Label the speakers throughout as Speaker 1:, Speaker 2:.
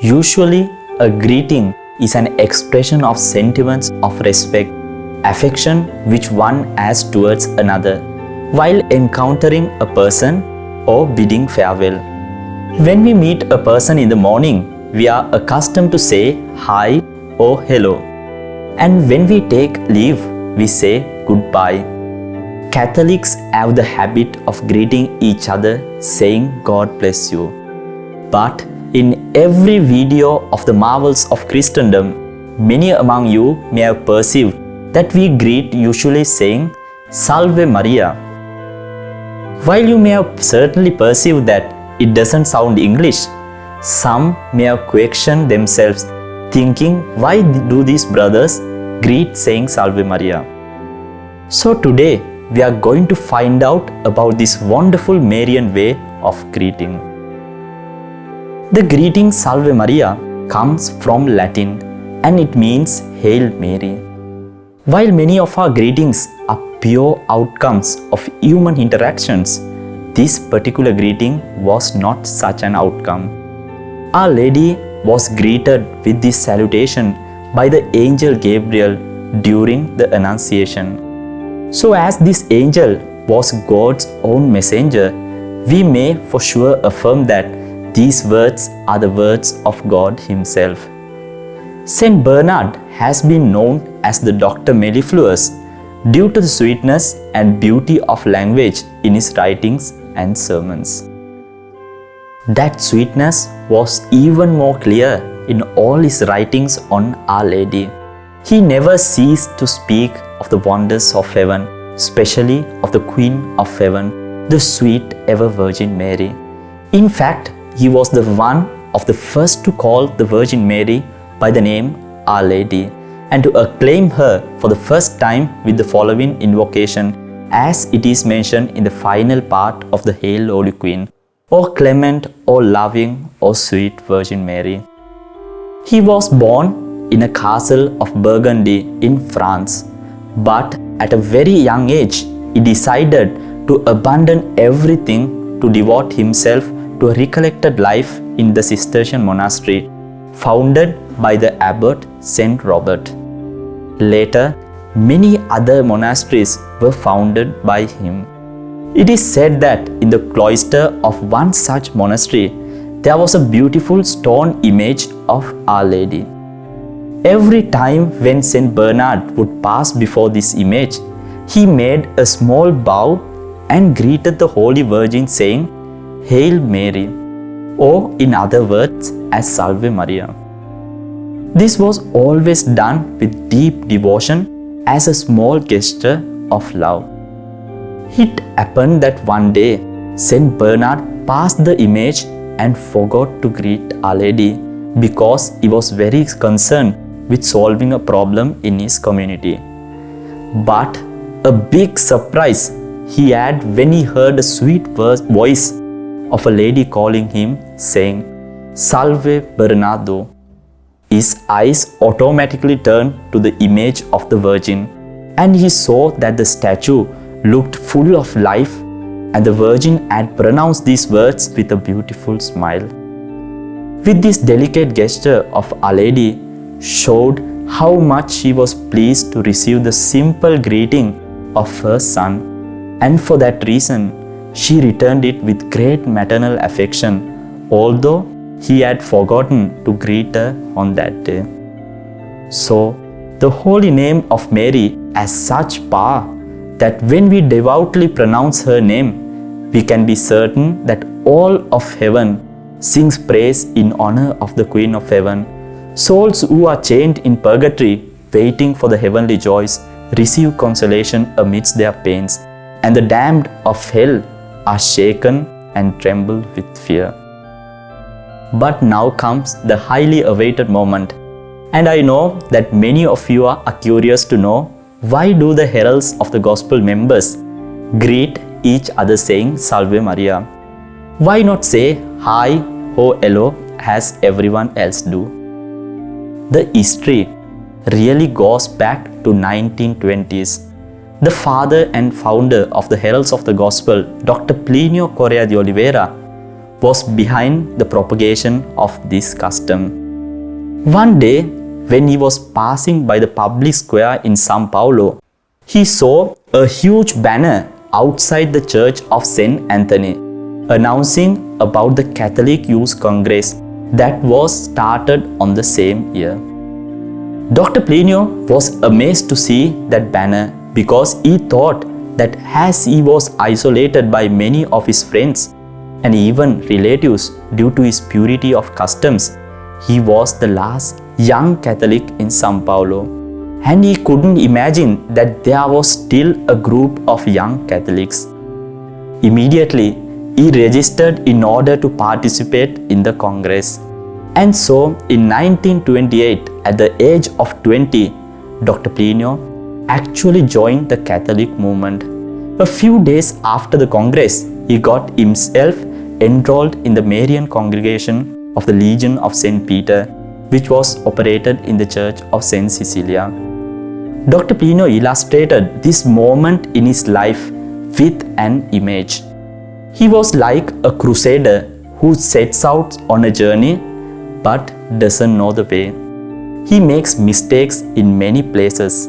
Speaker 1: Usually, a greeting is an expression of sentiments of respect, affection which one has towards another, while encountering a person or bidding farewell. When we meet a person in the morning, we are accustomed to say hi or hello. And when we take leave, we say goodbye. Catholics have the habit of greeting each other saying God bless you. But in every video of the marvels of Christendom, many among you may have perceived that we greet usually saying Salve Maria. While you may have certainly perceived that it doesn't sound English, some may have questioned themselves, thinking, why do these brothers greet saying Salve Maria? So today, we are going to find out about this wonderful Marian way of greeting. The greeting Salve Maria comes from Latin and it means Hail Mary. While many of our greetings are pure outcomes of human interactions, this particular greeting was not such an outcome. Our Lady was greeted with this salutation by the angel Gabriel during the Annunciation. So as this angel was God's own messenger, we may for sure affirm that these words are the words of God Himself. Saint Bernard has been known as the Dr. Mellifluous due to the sweetness and beauty of language in his writings and sermons. That sweetness was even more clear in all his writings on Our Lady. He never ceased to speak of the wonders of heaven, especially of the Queen of Heaven, the sweet ever Virgin Mary. In fact, he was the one of the first to call the Virgin Mary by the name Our Lady and to acclaim her for the first time with the following invocation, as it is mentioned in the final part of the Hail Holy Queen, O clement, O loving, O sweet Virgin Mary. He was born in a castle of Burgundy in France, but at a very young age, he decided to abandon everything to devote himself to a recollected life in the Cistercian monastery founded by the abbot Saint Robert. Later, many other monasteries were founded by him. It is said that in the cloister of one such monastery, there was a beautiful stone image of Our Lady. Every time when Saint Bernard would pass before this image, he made a small bow and greeted the Holy Virgin saying, Hail Mary, or in other words, as Salve Maria. This was always done with deep devotion as a small gesture of love. It happened that one day, Saint Bernard passed the image and forgot to greet Our Lady because he was very concerned with solving a problem in his community. But a big surprise he had when he heard a sweet voice of a lady calling him, saying, Salve Bernardo. His eyes automatically turned to the image of the Virgin, and he saw that the statue looked full of life, and the Virgin had pronounced these words with a beautiful smile. With this delicate gesture of Our Lady showed how much she was pleased to receive the simple greeting of her son, and for that reason she returned it with great maternal affection, although he had forgotten to greet her on that day. So, the holy name of Mary has such power that when we devoutly pronounce her name, we can be certain that all of heaven sings praise in honor of the Queen of Heaven. Souls who are chained in purgatory, waiting for the heavenly joys, receive consolation amidst their pains, and the damned of hell are shaken and tremble with fear. But now comes the highly awaited moment, and I know that many of you are curious to know, why do the heralds of the gospel members greet each other saying Salve Maria? Why not say hi or hello as everyone else do? The history really goes back to 1920s. The father and founder of the Heralds of the Gospel, Dr. Plinio Correa de Oliveira, was behind the propagation of this custom. One day, when he was passing by the public square in São Paulo, he saw a huge banner outside the church of St. Anthony announcing about the Catholic Youth Congress that was started on the same year. Dr. Plinio was amazed to see that banner because he thought that as he was isolated by many of his friends and even relatives due to his purity of customs, he was the last young Catholic in São Paulo, and he couldn't imagine that there was still a group of young Catholics. Immediately, he registered in order to participate in the Congress. And so, in 1928, at the age of 20, Dr. Plinio actually joined the Catholic movement. A few days after the Congress, he got himself enrolled in the Marian congregation of the Legion of St. Peter, which was operated in the Church of St. Cecilia. Dr. Plinio illustrated this moment in his life with an image. He was like a crusader who sets out on a journey but doesn't know the way. He makes mistakes in many places,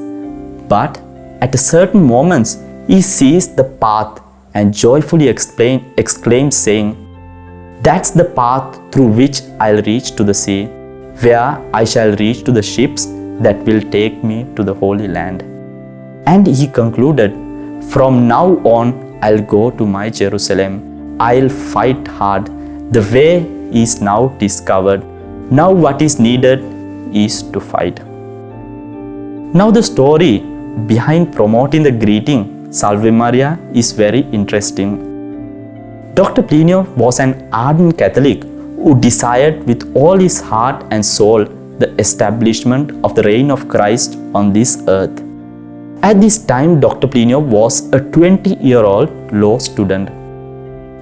Speaker 1: but at certain moments he sees the path and joyfully exclaims saying, "That's the path through which I'll reach to the sea, where I shall reach to the ships that will take me to the Holy Land." And he concluded, "From now on, I'll go to my Jerusalem. I'll fight hard. The way is now discovered. Now what is needed is to fight." Now the story behind promoting the greeting Salve Maria is very interesting. Dr. Plinio was an ardent Catholic who desired with all his heart and soul the establishment of the reign of Christ on this earth. At this time, Dr. Plinio was a 20-year-old law student.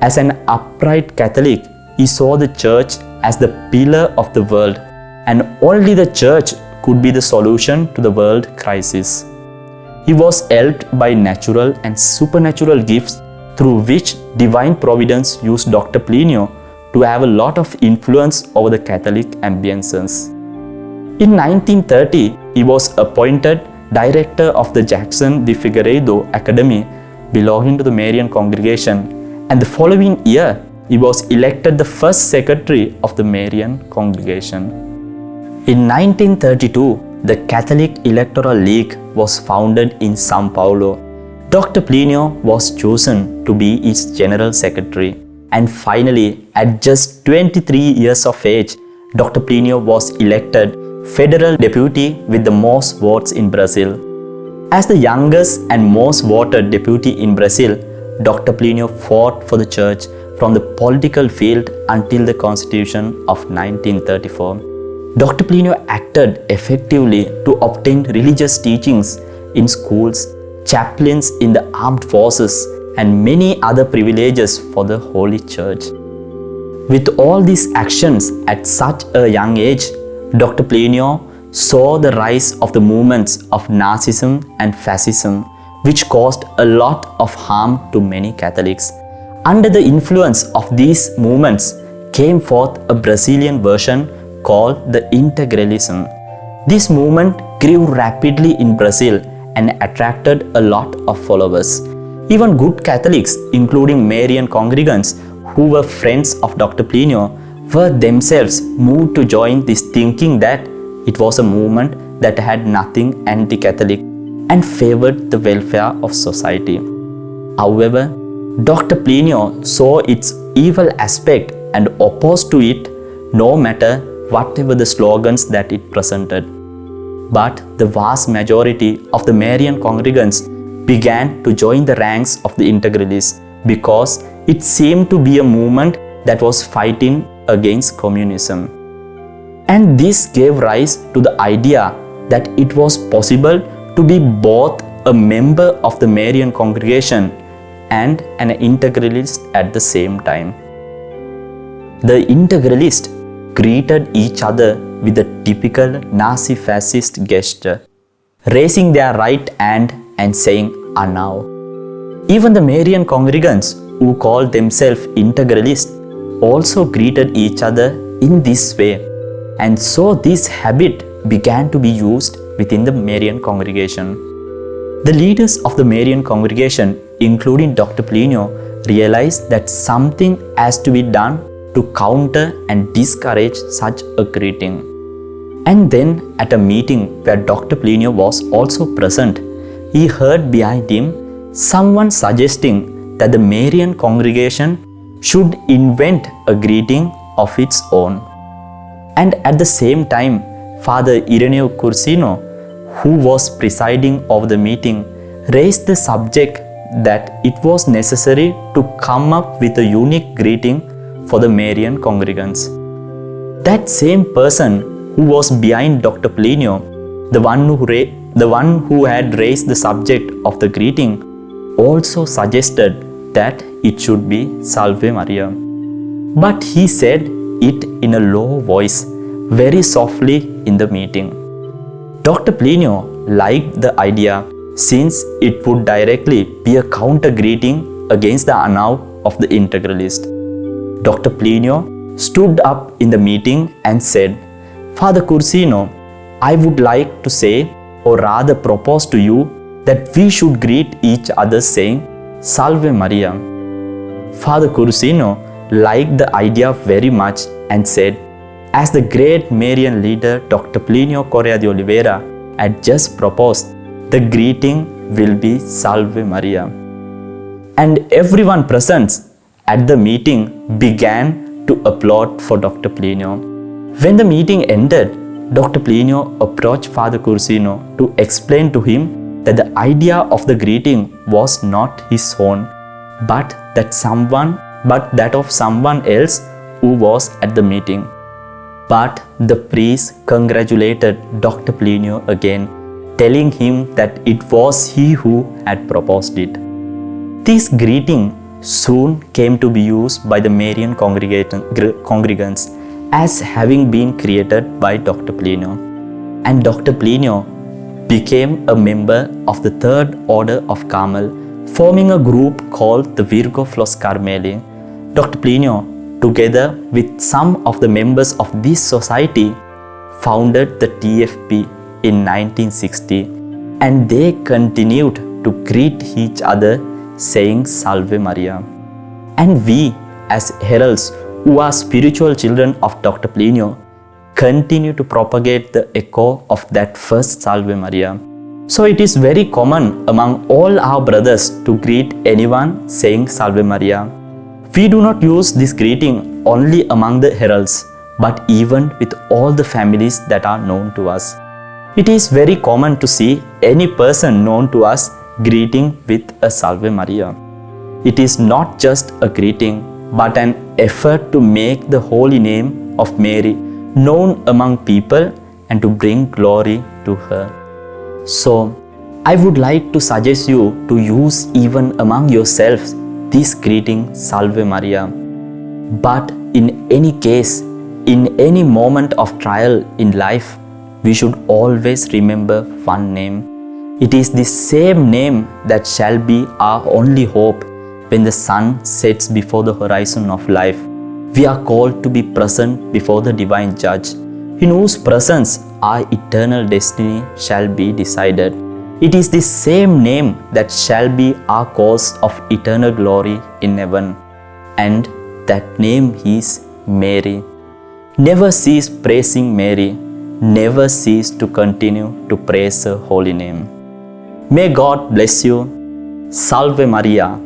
Speaker 1: As an upright Catholic, he saw the church as the pillar of the world, and only the church could be the solution to the world crisis. He was helped by natural and supernatural gifts through which divine providence used Dr. Plinio to have a lot of influence over the Catholic ambiences. In 1930, he was appointed director of the Jackson de Figueiredo Academy belonging to the Marian congregation, and the following year, he was elected the first secretary of the Marian congregation. In 1932, the Catholic Electoral League was founded in São Paulo. Dr. Plinio was chosen to be its general secretary, and finally, at just 23 years of age, Dr. Plinio was elected federal deputy with the most votes in Brazil. As the youngest and most voted deputy in Brazil, Dr. Plinio fought for the church from the political field until the Constitution of 1934. Dr. Plinio acted effectively to obtain religious teachings in schools, chaplains in the armed forces, and many other privileges for the Holy Church. With all these actions at such a young age, Dr. Plinio saw the rise of the movements of Nazism and Fascism, which caused a lot of harm to many Catholics. Under the influence of these movements came forth a Brazilian version called the Integralism. This movement grew rapidly in Brazil and attracted a lot of followers. Even good Catholics, including Marian congregants who were friends of Dr. Plinio, were themselves moved to join this, thinking that it was a movement that had nothing anti-Catholic and favored the welfare of society. However, Dr. Plinio saw its evil aspect and opposed to it, no matter whatever the slogans that it presented. But the vast majority of the Marian congregants began to join the ranks of the Integralists because it seemed to be a movement that was fighting against communism. And this gave rise to the idea that it was possible to be both a member of the Marian congregation and an integralist at the same time. The integralists greeted each other with a typical Nazi-fascist gesture, raising their right hand and saying "Anau." Even the Marian congregants who called themselves integralists also greeted each other in this way. And so this habit began to be used within the Marian congregation. The leaders of the Marian congregation, including Dr. Plea, realized that something has to be done to counter and discourage such a greeting. And then at a meeting where Dr. Plea was also present, he heard behind him someone suggesting that the Marian congregation should invent a greeting of its own. And at the same time, Father Ireneo Cursino, who was presiding over the meeting, raised the subject that it was necessary to come up with a unique greeting for the Marian congregants. That same person who was behind Dr. Plea, the one who had raised the subject of the greeting, also suggested that it should be Salve Maria. But he said it in a low voice, very softly in the meeting. Dr. Plea liked the idea since it would directly be a counter greeting against the Anav of the integralist. Dr. Plea stood up in the meeting and said, Father Cursino, I would like to say, or rather propose to you, that we should greet each other saying, Salve Maria. Father Cursino liked the idea very much and said, as the great Marian leader Dr. Plea Correa de Oliveira had just proposed, the greeting will be Salve Maria. And everyone present at the meeting began to applaud for Dr. Plea. When the meeting ended, Dr. Plea approached Father Cursino to explain to him that the idea of the greeting was not his own, but that of someone else who was at the meeting. But the priest congratulated Dr. Plea again, telling him that it was he who had proposed it. This greeting soon came to be used by the Marian congregants as having been created by Dr. Plea. And Dr. Plea became a member of the Third Order of Carmel, forming a group called the Virgo Flos Carmeli. Dr. Plea, together with some of the members of this society, founded the TFP in 1960, and they continued to greet each other saying Salve Maria. And we, as heralds who are spiritual children of Dr. Plea, continue to propagate the echo of that first Salve Maria. So it is very common among all our brothers to greet anyone saying Salve Maria. We do not use this greeting only among the heralds, but even with all the families that are known to us. It is very common to see any person known to us greeting with a Salve Maria. It is not just a greeting, but an effort to make the holy name of Mary known among people and to bring glory to her. So, I would like to suggest you to use even among yourselves this greeting Salve Maria. But in any case, in any moment of trial in life, we should always remember one name. It is the same name that shall be our only hope when the sun sets before the horizon of life. We are called to be present before the divine judge, in whose presence our eternal destiny shall be decided. It is the same name that shall be our cause of eternal glory in heaven, and that name is Mary. Never cease praising Mary, never cease to continue to praise her holy name. May God bless you. Salve Maria.